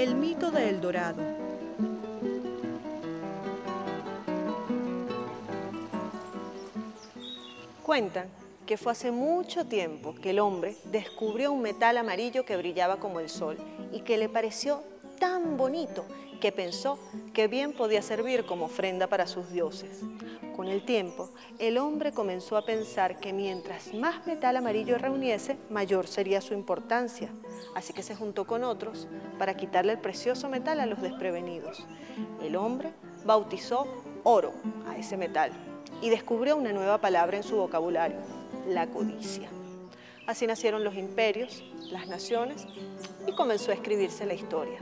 El mito de El Dorado. Cuentan que fue hace mucho tiempo que el hombre descubrió un metal amarillo que brillaba como el sol y que le pareció tan bonito que pensó que bien podía servir como ofrenda para sus dioses. Con el tiempo, el hombre comenzó a pensar que mientras más metal amarillo reuniese, mayor sería su importancia. Así que se juntó con otros para quitarle el precioso metal a los desprevenidos. El hombre bautizó oro a ese metal y descubrió una nueva palabra en su vocabulario: la codicia. Así nacieron los imperios, las naciones, y comenzó a escribirse la historia.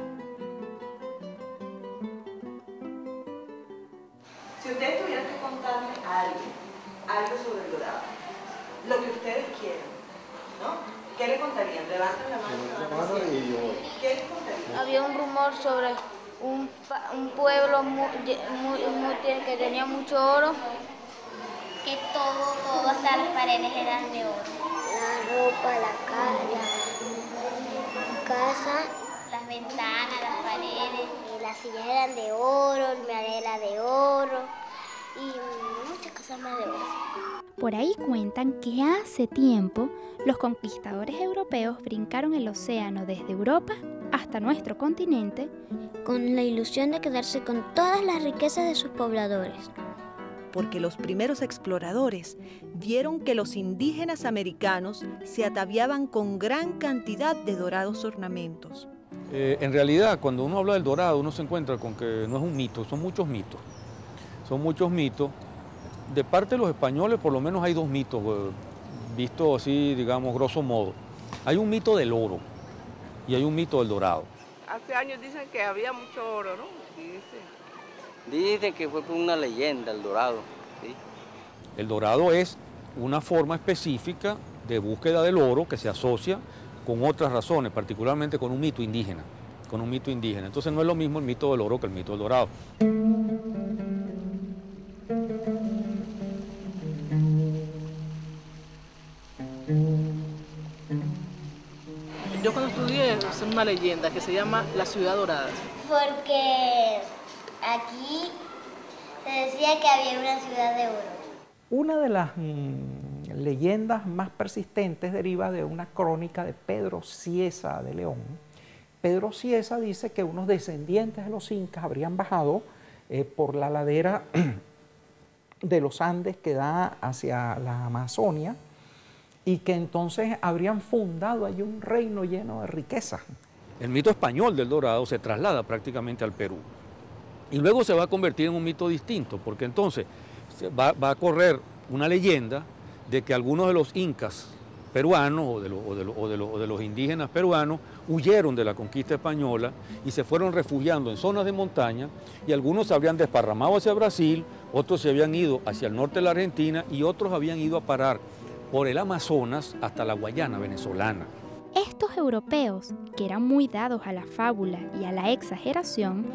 Si ustedes tuvieran que contarme a alguien algo sobre El Dorado, lo que ustedes quieran, ¿no? ¿Qué le contarían? Levanten la mano. ¿Qué les contarían? Había un rumor sobre un pueblo que tenía mucho oro. Que todo, hasta las paredes eran de oro. La ropa, la casa, Las ventanas, las paredes. y las sillas eran de oro, el madera era de oro y muchas cosas más de oro. Por ahí cuentan que hace tiempo los conquistadores europeos brincaron el océano desde Europa hasta nuestro continente Con la ilusión de quedarse con todas las riquezas de sus pobladores. Porque los primeros exploradores vieron que los indígenas americanos se ataviaban con gran cantidad de dorados ornamentos. En realidad, cuando uno habla del dorado, uno se encuentra con que no es un mito, son muchos mitos. Son muchos mitos. De parte de los españoles, por lo menos hay dos mitos, vistos así, digamos, grosso modo. Hay un mito del oro y hay un mito del dorado. Hace años dicen que había mucho oro, ¿no? Dicen que fue por una leyenda, El Dorado. ¿Sí? El dorado es una forma específica de búsqueda del oro que se asocia con otras razones, particularmente con un mito indígena. Entonces no es lo mismo el mito del oro que el mito del dorado. Yo cuando estudié, es una leyenda que se llama La Ciudad Dorada. Porque aquí se decía que había una ciudad de oro. Una de las leyendas más persistentes deriva de una crónica de Pedro Cieza de León. Pedro Cieza dice que unos descendientes de los incas habrían bajado por la ladera de los Andes que da hacia la Amazonia y que entonces habrían fundado allí un reino lleno de riquezas. El mito español del dorado se traslada prácticamente al Perú. Y luego se va a convertir en un mito distinto, porque entonces va a correr una leyenda de que algunos de los incas peruanos o de los indígenas peruanos huyeron de la conquista española y se fueron refugiando en zonas de montaña, y algunos se habrían desparramado hacia Brasil, otros se habían ido hacia el norte de la Argentina y otros habían ido a parar por el Amazonas hasta la Guayana venezolana. Estos europeos, que eran muy dados a la fábula y a la exageración,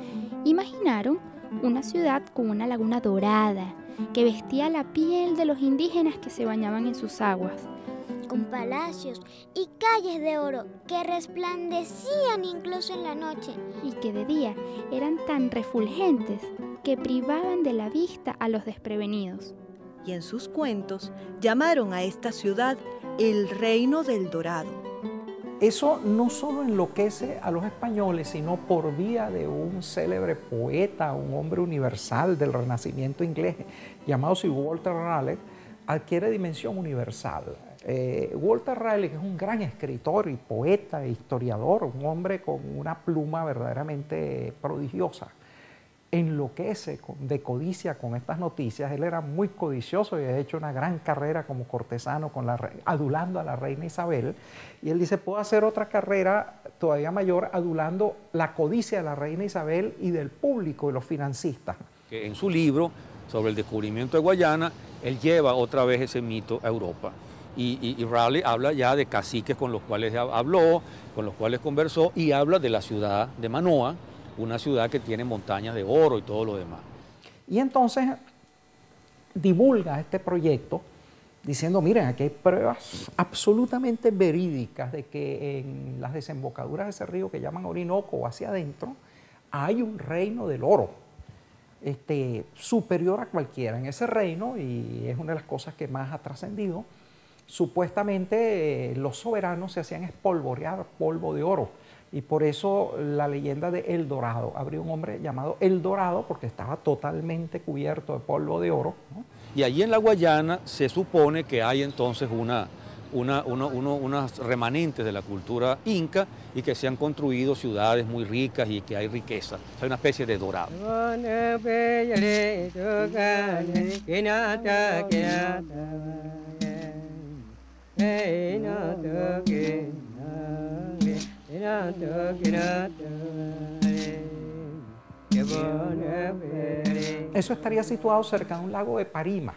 imaginaron una ciudad con una laguna dorada que vestía la piel de los indígenas que se bañaban en sus aguas. Con palacios y calles de oro que resplandecían incluso en la noche. Y que de día eran tan refulgentes que privaban de la vista a los desprevenidos. Y en sus cuentos llamaron a esta ciudad el Reino del Dorado. Eso no solo enloquece a los españoles, sino por vía de un célebre poeta, un hombre universal del Renacimiento inglés, llamado Sir Walter Raleigh, adquiere dimensión universal. Walter Raleigh es un gran escritor y poeta e historiador, un hombre con una pluma verdaderamente prodigiosa. Enloquece de codicia con estas noticias. Él era muy codicioso y ha hecho una gran carrera como cortesano adulando a la reina Isabel, y él dice: puedo hacer otra carrera todavía mayor adulando la codicia de la reina Isabel y del público y los financistas. En su libro sobre el descubrimiento de Guayana, él lleva otra vez ese mito a Europa. Y Raleigh habla ya de caciques con los cuales habló, con los cuales conversó, y habla de la ciudad de Manoa, una ciudad que tiene montañas de oro y todo lo demás. Y entonces divulga este proyecto diciendo, miren, aquí hay pruebas absolutamente verídicas de que en las desembocaduras de ese río que llaman Orinoco o hacia adentro, hay un reino del oro, superior a cualquiera. En ese reino, y es una de las cosas que más ha trascendido, supuestamente los soberanos se hacían espolvorear polvo de oro. Y por eso la leyenda de El Dorado. Habría un hombre llamado El Dorado porque estaba totalmente cubierto de polvo de oro, ¿no? Y allí en la Guayana se supone que hay entonces unas remanentes de la cultura inca y que se han construido ciudades muy ricas y que hay riqueza. Hay una especie de dorado. Eso estaría situado cerca de un lago de Parima,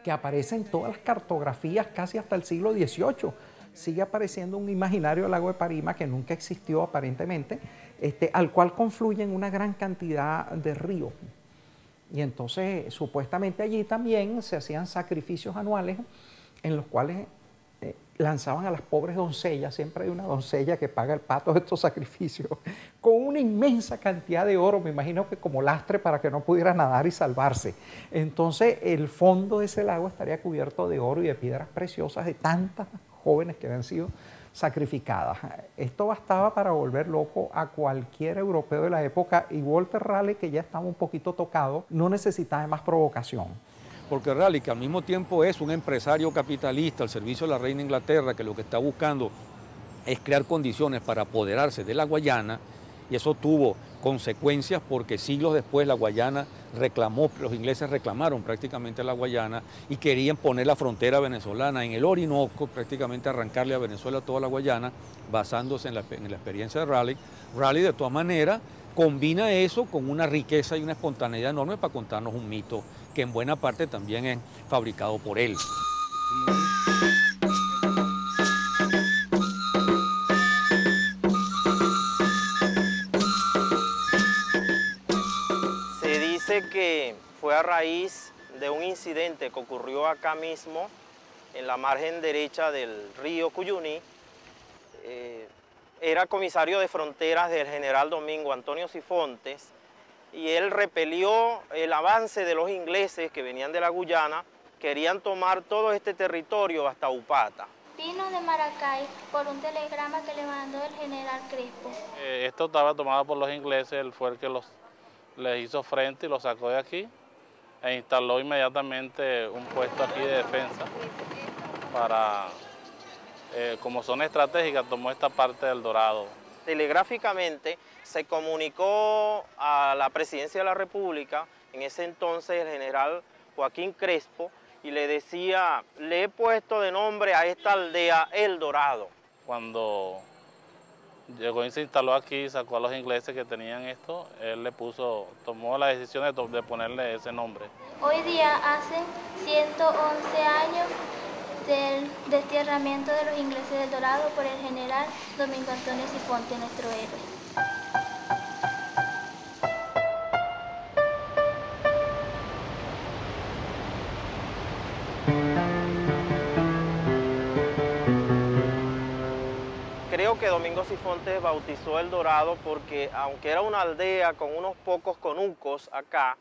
que aparece en todas las cartografías casi hasta el siglo XVIII. Sigue apareciendo un imaginario lago de Parima que nunca existió aparentemente, al cual confluyen una gran cantidad de ríos. Y entonces supuestamente allí también se hacían sacrificios anuales en los cuales lanzaban a las pobres doncellas, siempre hay una doncella que paga el pato de estos sacrificios, con una inmensa cantidad de oro, me imagino que como lastre para que no pudiera nadar y salvarse. Entonces el fondo de ese lago estaría cubierto de oro y de piedras preciosas de tantas jóvenes que habían sido sacrificadas. Esto bastaba para volver loco a cualquier europeo de la época, y Walter Raleigh, que ya estaba un poquito tocado, no necesitaba de más provocación. Porque Raleigh, que al mismo tiempo es un empresario capitalista al servicio de la reina Inglaterra, que lo que está buscando es crear condiciones para apoderarse de la Guayana, y eso tuvo consecuencias porque siglos después la Guayana reclamó, los ingleses reclamaron prácticamente la Guayana y querían poner la frontera venezolana en el Orinoco, prácticamente arrancarle a Venezuela toda la Guayana, basándose en la experiencia de Raleigh. Raleigh, de todas maneras, combina eso con una riqueza y una espontaneidad enorme para contarnos un mito que en buena parte también es fabricado por él. Se dice que fue a raíz de un incidente que ocurrió acá mismo, en la margen derecha del río Cuyuní. Era comisario de fronteras del general Domingo Antonio Sifontes, y él repelió el avance de los ingleses que venían de la Guyana, querían tomar todo este territorio hasta Upata. Vino de Maracay por un telegrama que le mandó el general Crespo. Esto estaba tomado por los ingleses, él fue el que les hizo frente y los sacó de aquí e instaló inmediatamente un puesto aquí de defensa para, como zona estratégica, tomó esta parte del Dorado. Telegráficamente se comunicó a la presidencia de la República, en ese entonces el general Joaquín Crespo, y le decía, le he puesto de nombre a esta aldea El Dorado. Cuando llegó y se instaló aquí, sacó a los ingleses que tenían esto, él tomó la decisión de ponerle ese nombre. Hoy día hace 111 años del desterramiento de los ingleses del Dorado por el general Domingo Antonio Sifontes, nuestro héroe. Creo que Domingo Sifontes bautizó El Dorado porque, aunque era una aldea con unos pocos conucos acá,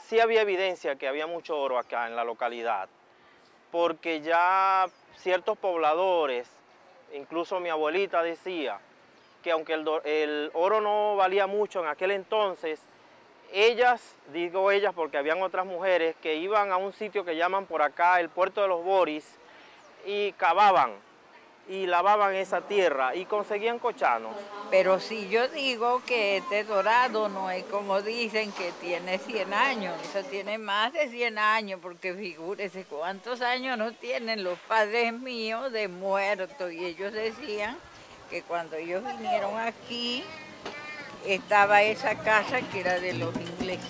sí había evidencia que había mucho oro acá en la localidad, porque ya ciertos pobladores, incluso mi abuelita decía que aunque el oro no valía mucho en aquel entonces, ellas, digo ellas porque habían otras mujeres que iban a un sitio que llaman por acá el Puerto de los Boris y cavaban y lavaban esa tierra y conseguían cochanos. Pero si yo digo que este dorado no es como dicen que tiene 100 años, eso tiene más de 100 años, porque figúrese cuántos años no tienen los padres míos de muertos, y ellos decían que cuando ellos vinieron aquí estaba esa casa que era de los ingleses.